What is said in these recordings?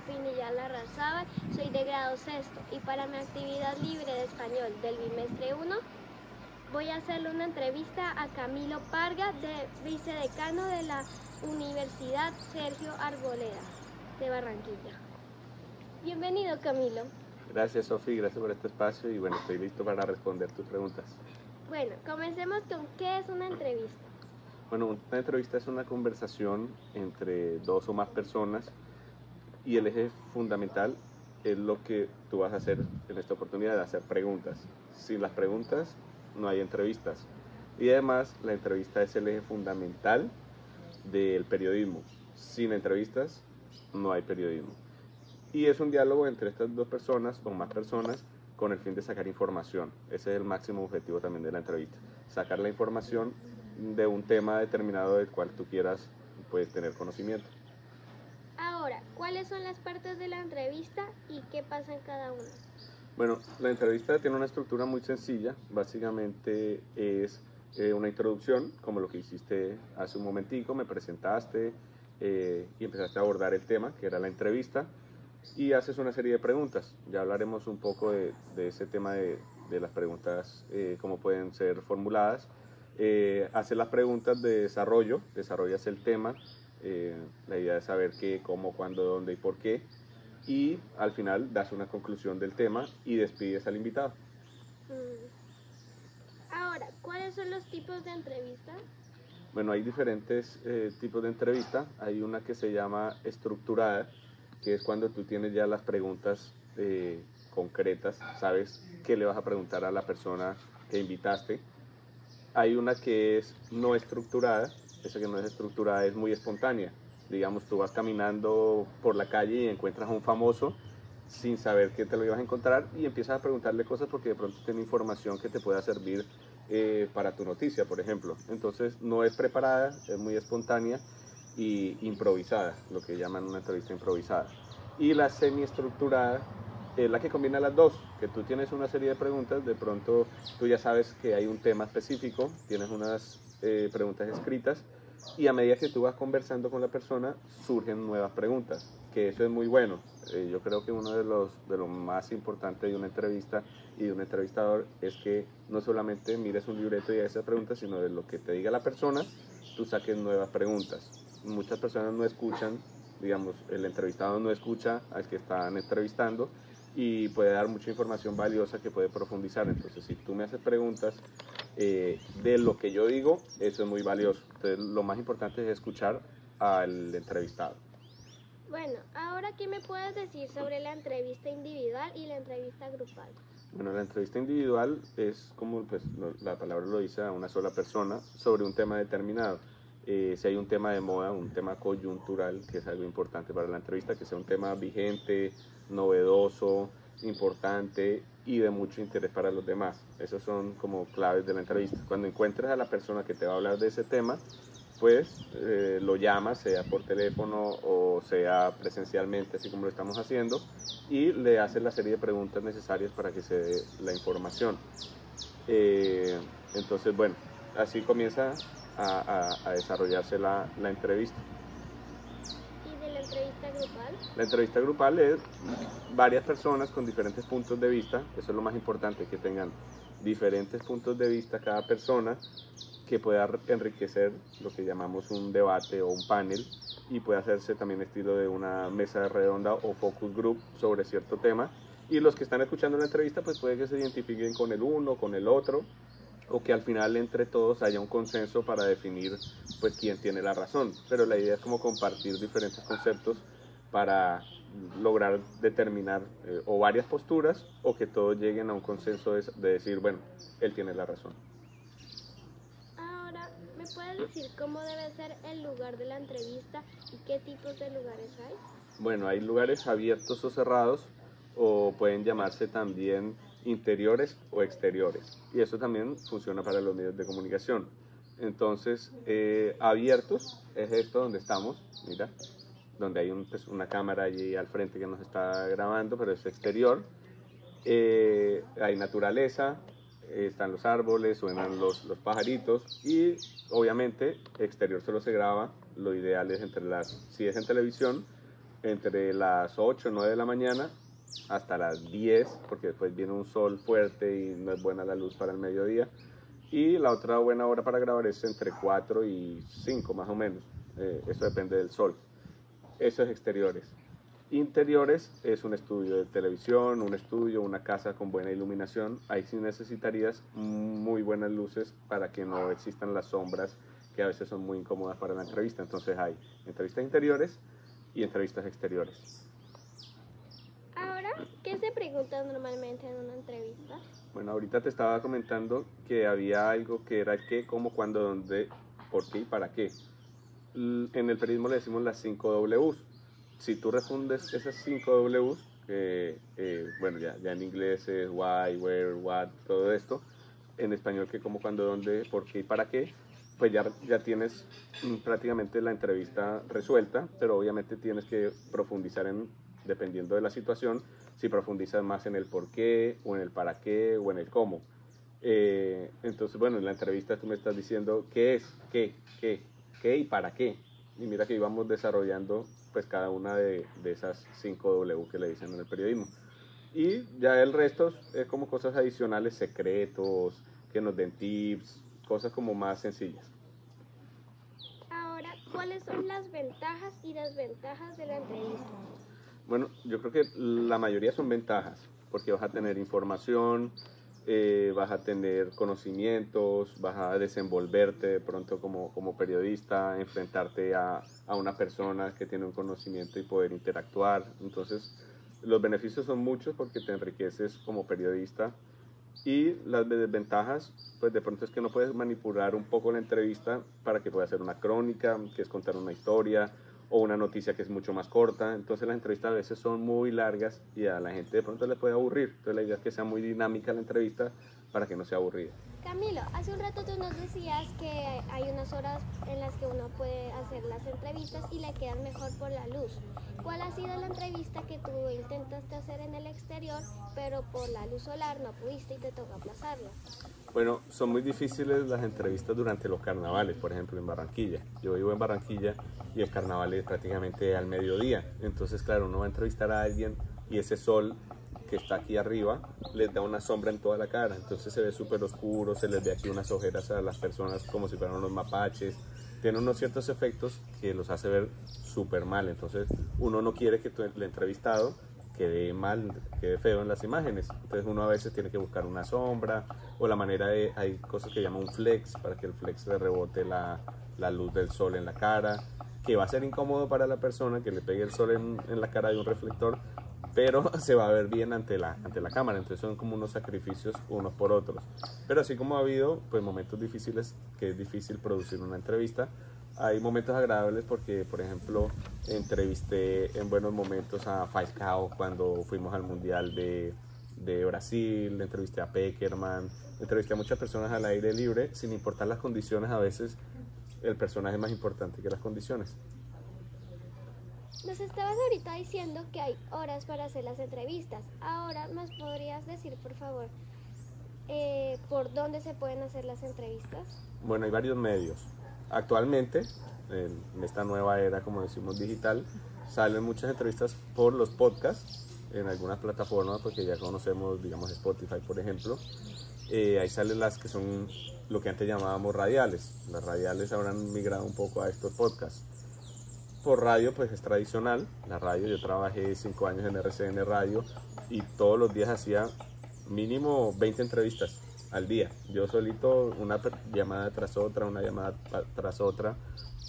Sofía Pinilla Larrazábal, soy de grado sexto y para mi actividad libre de español del bimestre 1 voy a hacerle una entrevista a Camilo Parga, vicedecano de la Universidad Sergio Arboleda de Barranquilla. Bienvenido, Camilo. Gracias, Sofía, gracias por este espacio y bueno, estoy listo para responder tus preguntas. Bueno, comencemos con ¿qué es una entrevista? Bueno, una entrevista es una conversación entre dos o más personas y el eje fundamental es lo que tú vas a hacer en esta oportunidad, hacer preguntas. Sin las preguntas no hay entrevistas. Y además la entrevista es el eje fundamental del periodismo. Sin entrevistas no hay periodismo. Y es un diálogo entre estas dos personas o más personas con el fin de sacar información. Ese es el máximo objetivo también de la entrevista. Sacar la información de un tema determinado del cual tú quieras puedes tener conocimiento. Ahora, ¿cuáles son las partes de la entrevista y qué pasa en cada una? Bueno, la entrevista tiene una estructura muy sencilla. Básicamente es una introducción, como lo que hiciste hace un momentico, me presentaste y empezaste a abordar el tema, que era la entrevista, y haces una serie de preguntas. Ya hablaremos un poco de ese tema de las preguntas, cómo pueden ser formuladas. Haces las preguntas de desarrollo, desarrollas el tema, la idea es saber qué, cómo, cuándo, dónde y por qué, y al final das una conclusión del tema y despides al invitado. Ahora, ¿cuáles son los tipos de entrevista? Bueno, hay diferentes tipos de entrevista. Hay una que se llama estructurada, que es cuando tú tienes ya las preguntas concretas, sabes qué le vas a preguntar a la persona que invitaste. Hay una que es no estructurada, esa que no es estructurada es muy espontánea. Digamos, tú vas caminando por la calle y encuentras a un famoso sin saber que te lo ibas a encontrar y empiezas a preguntarle cosas porque de pronto tiene información que te pueda servir para tu noticia, por ejemplo. Entonces no es preparada, es muy espontánea y improvisada, lo que llaman una entrevista improvisada. Y la semiestructurada es la que combina las dos, que tú tienes una serie de preguntas, de pronto tú ya sabes que hay un tema específico, tienes unas preguntas escritas y a medida que tú vas conversando con la persona surgen nuevas preguntas, que eso es muy bueno. Yo creo que uno de los más importantes de una entrevista y de un entrevistador es que no solamente mires un libreto y hagas esas preguntas, sino de lo que te diga la persona, tú saques nuevas preguntas. Muchas personas no escuchan, digamos, el entrevistado no escucha al que están entrevistando y puede dar mucha información valiosa que puede profundizar. Entonces, si tú me haces preguntas de lo que yo digo, eso es muy valioso. Entonces, lo más importante es escuchar al entrevistado. Bueno, ahora, ¿qué me puedes decir sobre la entrevista individual y la entrevista grupal? Bueno, la entrevista individual es como pues, la palabra lo dice, a una sola persona sobre un tema determinado. Si hay un tema de moda, un tema coyuntural, que es algo importante para la entrevista, que sea un tema vigente, novedoso, importante y de mucho interés para los demás. Esos son como claves de la entrevista. Cuando encuentres a la persona que te va a hablar de ese tema, pues lo llamas, sea por teléfono o sea presencialmente, así como lo estamos haciendo, y le haces la serie de preguntas necesarias para que se dé la información. Entonces, bueno, así comienza a desarrollarse la entrevista. ¿Y de la entrevista grupal? La entrevista grupal es varias personas con diferentes puntos de vista, eso es lo más importante, que tengan diferentes puntos de vista cada persona, que pueda enriquecer lo que llamamos un debate o un panel y puede hacerse también estilo de una mesa redonda o focus group sobre cierto tema y los que están escuchando la entrevista pues puede que se identifiquen con el uno, con el otro o que al final entre todos haya un consenso para definir pues quién tiene la razón, pero la idea es como compartir diferentes conceptos para lograr determinar o varias posturas o que todos lleguen a un consenso de decir, bueno, él tiene la razón. Ahora, ¿me puedes decir cómo debe ser el lugar de la entrevista y qué tipos de lugares hay? Bueno, hay lugares abiertos o cerrados o pueden llamarse también interiores o exteriores y eso también funciona para los medios de comunicación. Entonces, abiertos es esto donde estamos, mira, donde hay pues, una cámara allí al frente que nos está grabando, pero es exterior. Hay naturaleza, están los árboles, suenan los pajaritos y obviamente exterior solo se graba, lo ideal es si es en televisión, entre las 8 o 9 de la mañana hasta las 10, porque después viene un sol fuerte y no es buena la luz para el mediodía. Y la otra buena hora para grabar es entre 4 y 5 más o menos. Eso depende del sol. Eso es exteriores. Interiores es un estudio de televisión, un estudio, una casa con buena iluminación. Ahí sí necesitarías muy buenas luces para que no existan las sombras que a veces son muy incómodas para la entrevista. Entonces hay entrevistas interiores y entrevistas exteriores. Ahora, ¿qué se pregunta normalmente en una entrevista? Bueno, ahorita te estaba comentando que había algo que era el qué, cómo, cuándo, dónde, por qué y para qué. En el periodismo le decimos las 5 Ws. Si tú respondes esas 5 Ws, bueno, ya en inglés es why, where, what, todo esto, en español que cómo, cuándo, dónde, por qué y para qué, pues ya tienes prácticamente la entrevista resuelta, pero obviamente tienes que profundizar dependiendo de la situación, si profundizas más en el por qué, o en el para qué, o en el cómo. Entonces, bueno, en la entrevista tú me estás diciendo qué es, qué y para qué. Y mira que íbamos desarrollando pues cada una de esas 5 W que le dicen en el periodismo. Y ya el resto es como cosas adicionales, secretos, que nos den tips, cosas como más sencillas. Ahora, ¿cuáles son las ventajas y desventajas de la entrevista? Bueno, yo creo que la mayoría son ventajas, porque vas a tener información, vas a tener conocimientos, vas a desenvolverte de pronto como periodista, enfrentarte a una persona que tiene un conocimiento y poder interactuar. Entonces, los beneficios son muchos porque te enriqueces como periodista. Y las desventajas, pues de pronto es que no puedes manipular un poco la entrevista para que pueda ser una crónica, que es contar una historia, o una noticia que es mucho más corta. Entonces las entrevistas a veces son muy largas y a la gente de pronto le puede aburrir. Entonces la idea es que sea muy dinámica la entrevista para que no sea aburrida. Camilo, hace un rato tú nos decías que hay unas horas en las que uno puede hacer las entrevistas y le quedan mejor por la luz. ¿Cuál ha sido la entrevista que tú intentaste hacer en el exterior, pero por la luz solar no pudiste y te tocó aplazarla? Bueno, son muy difíciles las entrevistas durante los carnavales, por ejemplo en Barranquilla. Yo vivo en Barranquilla y el carnaval es prácticamente al mediodía. Entonces, claro, uno va a entrevistar a alguien y ese sol que está aquí arriba les da una sombra en toda la cara. Entonces se ve súper oscuro, se les ve aquí unas ojeras a las personas como si fueran unos mapaches. Tiene unos ciertos efectos que los hace ver súper mal. Entonces uno no quiere que el entrevistado quede mal, quede feo en las imágenes. Entonces uno a veces tiene que buscar una sombra o la manera de, hay cosas que llaman un flex, para que el flex le rebote la luz del sol en la cara, que va a ser incómodo para la persona que le pegue el sol en la cara de un reflector, pero se va a ver bien ante la cámara. Entonces son como unos sacrificios unos por otros. Pero así como ha habido pues momentos difíciles, que es difícil producir una entrevista, hay momentos agradables porque, por ejemplo, entrevisté en buenos momentos a Falcao cuando fuimos al Mundial de Brasil, entrevisté a Peckerman, entrevisté a muchas personas al aire libre, sin importar las condiciones. A veces el personaje es más importante que las condiciones. Nos estabas ahorita diciendo que hay horas para hacer las entrevistas. Ahora, ¿nos podrías decir, por favor, por dónde se pueden hacer las entrevistas? Bueno, hay varios medios. Actualmente, en esta nueva era, como decimos, digital, salen muchas entrevistas por los podcasts en algunas plataformas, porque ya conocemos, digamos, Spotify, por ejemplo. Ahí salen las que son lo que antes llamábamos radiales. Las radiales habrán migrado un poco a estos podcasts. Por radio, pues es tradicional. La radio, yo trabajé 5 años en RCN Radio y todos los días hacía mínimo 20 entrevistas al día. Yo solito, una llamada tras otra, una llamada tras otra,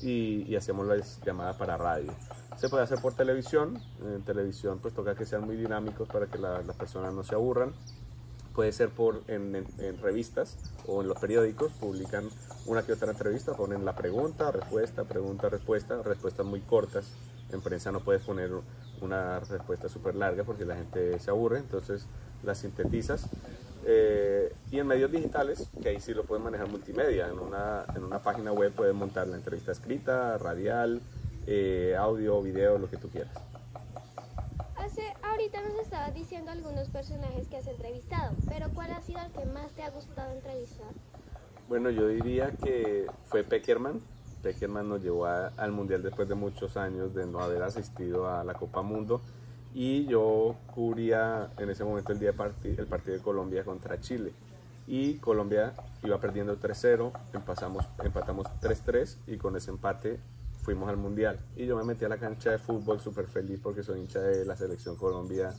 y hacemos las llamadas para radio. Se puede hacer por televisión. En televisión pues toca que sean muy dinámicos para que las personas no se aburran. Puede ser en revistas o en los periódicos, publican una que otra entrevista, ponen la pregunta, respuesta, respuestas muy cortas. En prensa no puedes poner una respuesta súper larga porque la gente se aburre, entonces las sintetizas. Y en medios digitales, que ahí sí lo pueden manejar multimedia. En una página web puedes montar la entrevista escrita, radial, audio, video, lo que tú quieras. Ahorita nos estabas diciendo algunos personajes que has entrevistado, pero ¿cuál ha sido el que más te ha gustado entrevistar? Bueno, yo diría que fue Peckerman, Pekerman nos llevó al Mundial después de muchos años de no haber asistido a la Copa Mundo, y yo cubría en ese momento el partido de Colombia contra Chile, y Colombia iba perdiendo 3-0, empatamos 3-3 y con ese empate fuimos al Mundial. Y yo me metí a la cancha de fútbol súper feliz porque soy hincha de la selección Colombia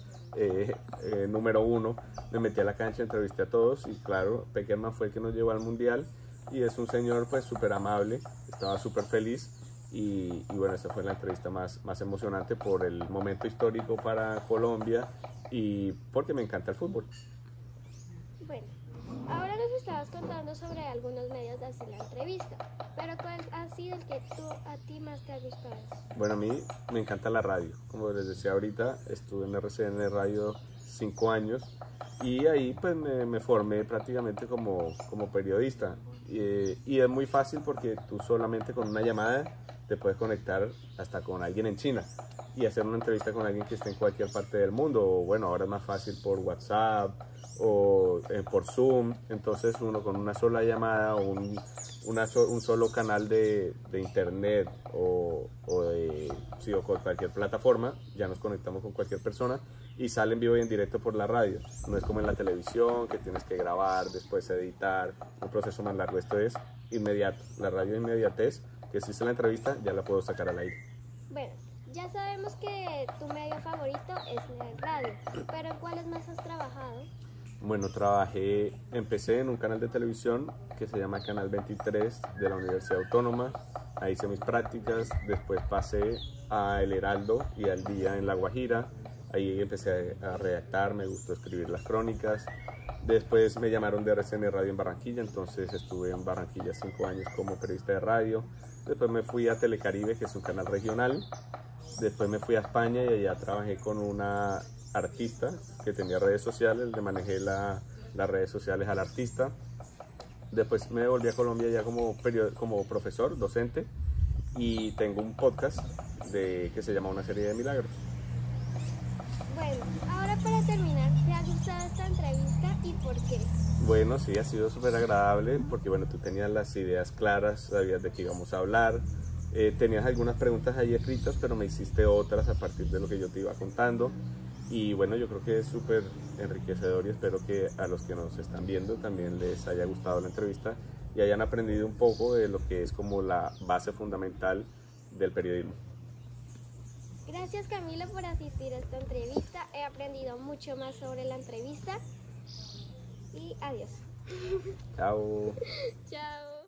número 1. Me metí a la cancha, entrevisté a todos y claro, Pekerman fue el que nos llevó al Mundial y es un señor pues súper amable, estaba súper feliz y bueno, esta fue la entrevista más emocionante por el momento histórico para Colombia y porque me encanta el fútbol. Bueno, ahora nos estabas contando sobre algunos medios de hacer la entrevista, pero ¿cuál ha sido el que a ti más te ha gustado? Bueno, a mí me encanta la radio. Como les decía ahorita, estuve en RCN Radio 5 años y ahí pues me formé prácticamente como periodista. Y es muy fácil porque tú solamente con una llamada te puedes conectar hasta con alguien en China y hacer una entrevista con alguien que esté en cualquier parte del mundo. O bueno, ahora es más fácil por WhatsApp o por Zoom. Entonces uno con una sola llamada o un solo canal de internet o con cualquier plataforma, ya nos conectamos con cualquier persona y sale en vivo y en directo por la radio. No es como en la televisión que tienes que grabar, después editar, un proceso más largo. Esto es inmediato. La radio de inmediatez, que si hice la entrevista ya la puedo sacar al aire. Bueno, ya sabemos que tu medio favorito es la radio, pero ¿en cuáles más has trabajado? Bueno, empecé en un canal de televisión que se llama Canal 23 de la Universidad Autónoma. Ahí hice mis prácticas, después pasé a El Heraldo y Al Día en La Guajira. Ahí empecé a redactar, me gustó escribir las crónicas. Después me llamaron de RCN Radio en Barranquilla, entonces estuve en Barranquilla 5 años como periodista de radio. Después me fui a Telecaribe, que es un canal regional. Después me fui a España y allá trabajé con una artista que tenía redes sociales, le manejé las redes sociales al artista. Después me volví a Colombia ya como profesor, docente, y tengo un podcast que se llama Una Serie de Milagros. Bueno, ahora para terminar, ¿te ha gustado esta entrevista y por qué? Bueno, sí, ha sido súper agradable porque bueno, tú tenías las ideas claras, sabías de qué íbamos a hablar. Tenías algunas preguntas ahí escritas, pero me hiciste otras a partir de lo que yo te iba contando. Y bueno, yo creo que es súper enriquecedor y espero que a los que nos están viendo también les haya gustado la entrevista y hayan aprendido un poco de lo que es como la base fundamental del periodismo. Gracias, Camilo, por asistir a esta entrevista. He aprendido mucho más sobre la entrevista y adiós. Chao. Chao.